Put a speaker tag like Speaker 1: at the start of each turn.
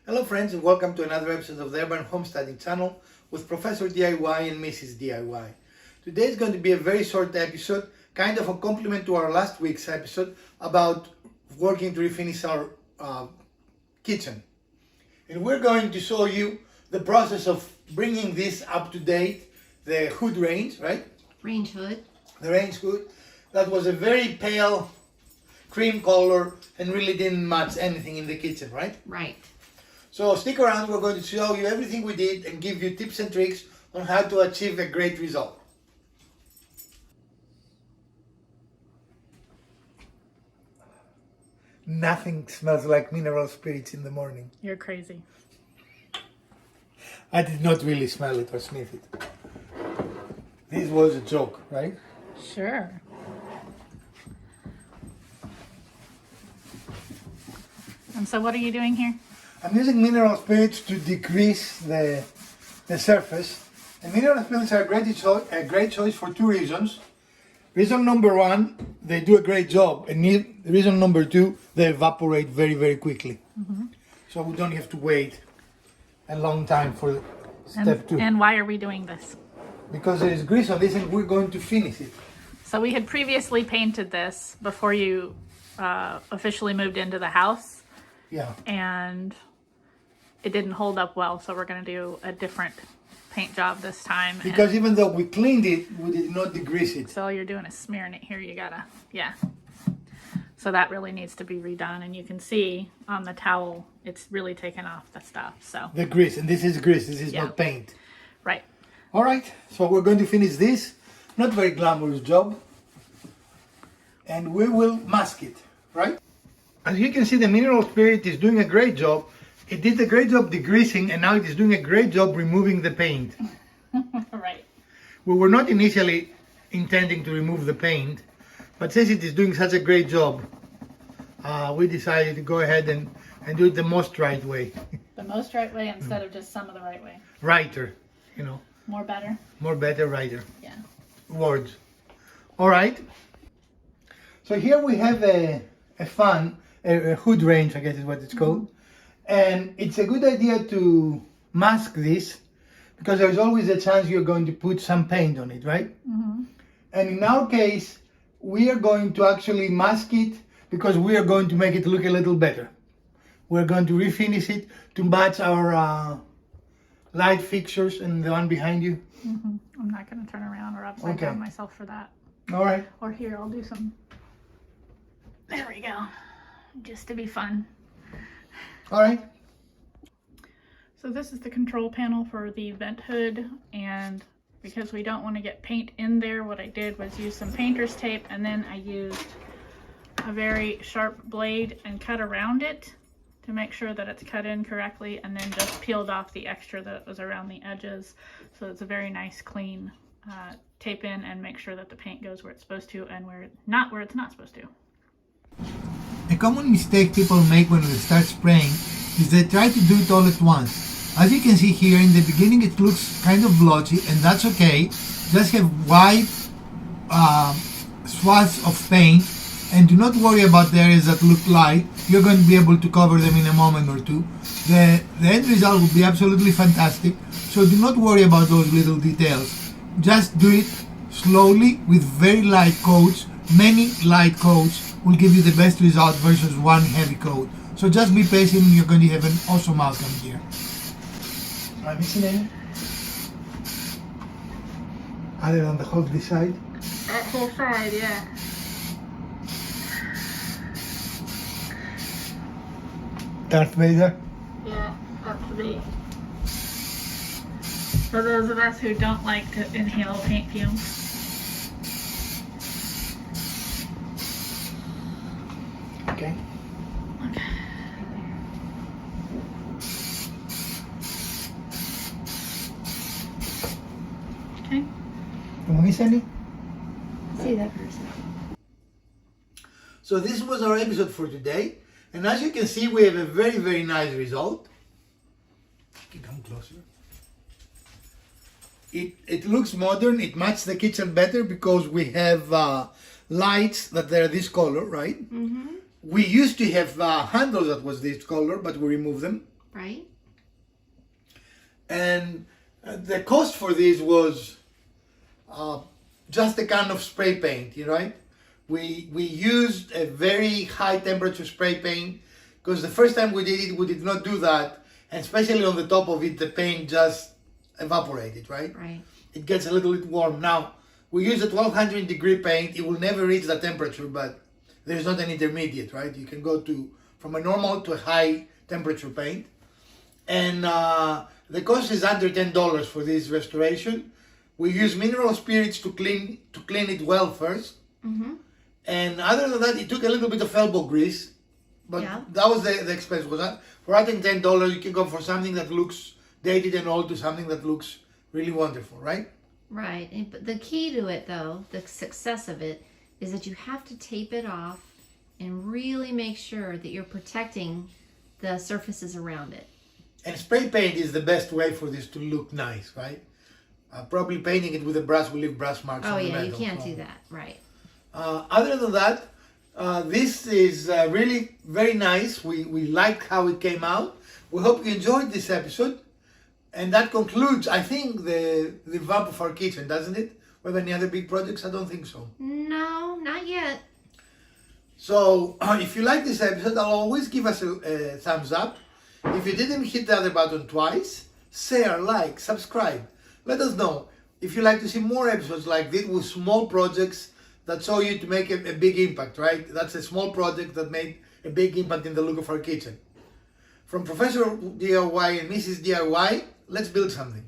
Speaker 1: Hello friends and welcome to another episode of the Urban Homesteading channel with Professor DIY and Mrs. DIY. Today is going to be a very short episode, kind of a complement to our last week's episode about working to refinish our kitchen. And we're going to show you the process of bringing this up to date, the hood range, right?
Speaker 2: Range hood.
Speaker 1: The range hood. That was a very pale cream color and really didn't match anything in the kitchen, right?
Speaker 2: Right.
Speaker 1: So stick around, we're going to show you everything we did and give you tips and tricks on how to achieve a great result. Nothing smells like mineral spirits in the morning.
Speaker 3: You're crazy.
Speaker 1: I did not really smell it or sniff it. This was a joke, right?
Speaker 3: Sure. And so what are you doing here?
Speaker 1: I'm using mineral spirits to decrease the surface. And mineral spirits are a great choice for two reasons. Reason number one, they do a great job. And reason number two, they evaporate very, very quickly. Mm-hmm. So we don't have to wait a long time for step two.
Speaker 3: And why are we doing this?
Speaker 1: Because there is grease on this and we're going to finish it.
Speaker 3: So we had previously painted this before you officially moved into the house.
Speaker 1: Yeah.
Speaker 3: And it didn't hold up well, so we're going to do a different paint job this time.
Speaker 1: Because even though we cleaned it, we did not degrease it.
Speaker 3: So all you're doing is smearing it here. You gotta, yeah. So that really needs to be redone, and you can see on the towel, it's really taken off the stuff, so.
Speaker 1: The grease, and this is grease, this is
Speaker 3: Yeah.
Speaker 1: not paint.
Speaker 3: Right.
Speaker 1: All right, so we're going to finish this. Not very glamorous job. And we will mask it, right? As you can see, the mineral spirit is doing a great job. It did a great job degreasing, and now it is doing a great job removing the paint.
Speaker 3: Right.
Speaker 1: We were not initially intending to remove the paint, but since it is doing such a great job, we decided to go ahead and do it the most right way.
Speaker 3: The most right way instead of just some of the right way.
Speaker 1: Righter, you know.
Speaker 3: More better.
Speaker 1: More better, righter.
Speaker 3: Yeah.
Speaker 1: Words. All right. So here we have a hood range, I guess is what it's called. And it's a good idea to mask this because there's always a chance you're going to put some paint on it, right? Mm-hmm. And in our case, we are going to actually mask it because we are going to make it look a little better. We're going to refinish it to match our light fixtures and the one behind you.
Speaker 3: Mm-hmm. I'm not going to turn around or upside down myself for that.
Speaker 1: All right.
Speaker 3: Or here, I'll do some. There we go. Just to be fun.
Speaker 1: All right.
Speaker 3: So this is the control panel for the vent hood, and because we don't want to get paint in there, what I did was use some painter's tape, and then I used a very sharp blade and cut around it to make sure that it's cut in correctly, and then just peeled off the extra that was around the edges. So it's a very nice clean tape in and make sure that the paint goes where it's supposed to and where it's not supposed to.
Speaker 1: A common mistake people make when they start spraying is they try to do it all at once. As you can see here, in the beginning it looks kind of blotchy, and that's okay. Just have wide swaths of paint and do not worry about the areas that look light. You're going to be able to cover them in a moment or two. The end result will be absolutely fantastic, so do not worry about those little details. Just do it slowly with very light coats. Many light coats will give you the best result versus one heavy coat. So just be patient and you're going to have an awesome outcome here. Am I missing any? Other than the whole this side?
Speaker 3: That whole side, yeah.
Speaker 1: Darth Vader?
Speaker 3: Yeah, up to be. For those of us who don't like to inhale paint fumes.
Speaker 1: Okay.
Speaker 3: Okay. Okay.
Speaker 1: Am I missing any?
Speaker 2: See that person.
Speaker 1: So this was our episode for today. And as you can see, we have a very, very nice result. Come closer. It looks modern. It matches the kitchen better because we have lights that they're this color, right? Mm-hmm. We used to have handles that was this color, but we removed them.
Speaker 2: Right?
Speaker 1: And the cost for this was just a can of spray paint, right? We used a very high temperature spray paint because the first time we did it, we did not do that, and especially on the top of it, the paint just evaporated, right?
Speaker 2: Right.
Speaker 1: It gets a little bit warm. Now, we use a 1200 degree paint. It will never reach that temperature, but there's not an intermediate, right? You can go from a normal to a high temperature paint. And the cost is under $10 for this restoration. We use mineral spirits to clean it well first.
Speaker 2: Mm-hmm.
Speaker 1: And other than that, it took a little bit of elbow grease, but
Speaker 2: Yeah.
Speaker 1: that was the expense. For I think $10, you can go for something that looks dated and old to something that looks really wonderful, right?
Speaker 2: Right. But the key to it, though, the success of it, is that you have to tape it off and really make sure that you're protecting the surfaces around it.
Speaker 1: And spray paint is the best way for this to look nice, right? Probably painting it with a brush will leave brush marks
Speaker 2: Oh,
Speaker 1: on the
Speaker 2: yeah,
Speaker 1: metal.
Speaker 2: you can't do that. Right.
Speaker 1: Other than that, this is really very nice. We liked how it came out. We hope you enjoyed this episode. And that concludes, I think, the vamp of our kitchen, doesn't it? We have any other big projects? I don't think so.
Speaker 2: No, not yet.
Speaker 1: So, if you like this episode, I'll always give us a thumbs up. If you didn't hit the other button twice, share, like, subscribe. Let us know if you like to see more episodes like this with small projects that show you to make a big impact, right? That's a small project that made a big impact in the look of our kitchen. From Professor DIY and Mrs. DIY, let's build something.